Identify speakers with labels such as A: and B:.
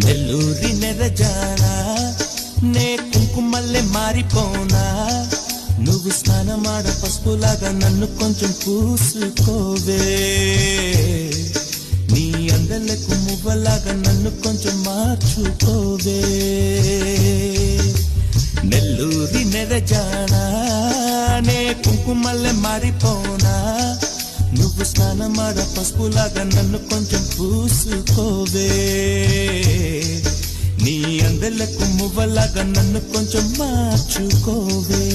A: నెల్లూరి నెరజానా నే కుంకుమల్లె మారిపోనా నువ్వు స్నానమాడ పసుపులాగా నన్ను కొంచెం పూసుకోవే నీ అందలకు మువ్వలాగా నన్ను కొంచెం మార్చుకోవే నెల్లూరి నెరజానా నే కుంకుమల్లె మారిపోనా నువ్వు స్నానమాడ పసుపులాగా నన్ను కొంచెం పూసుకోవే నీ అందలకు మువ్వలాగా నన్ను కొంచెం మార్చుకోవే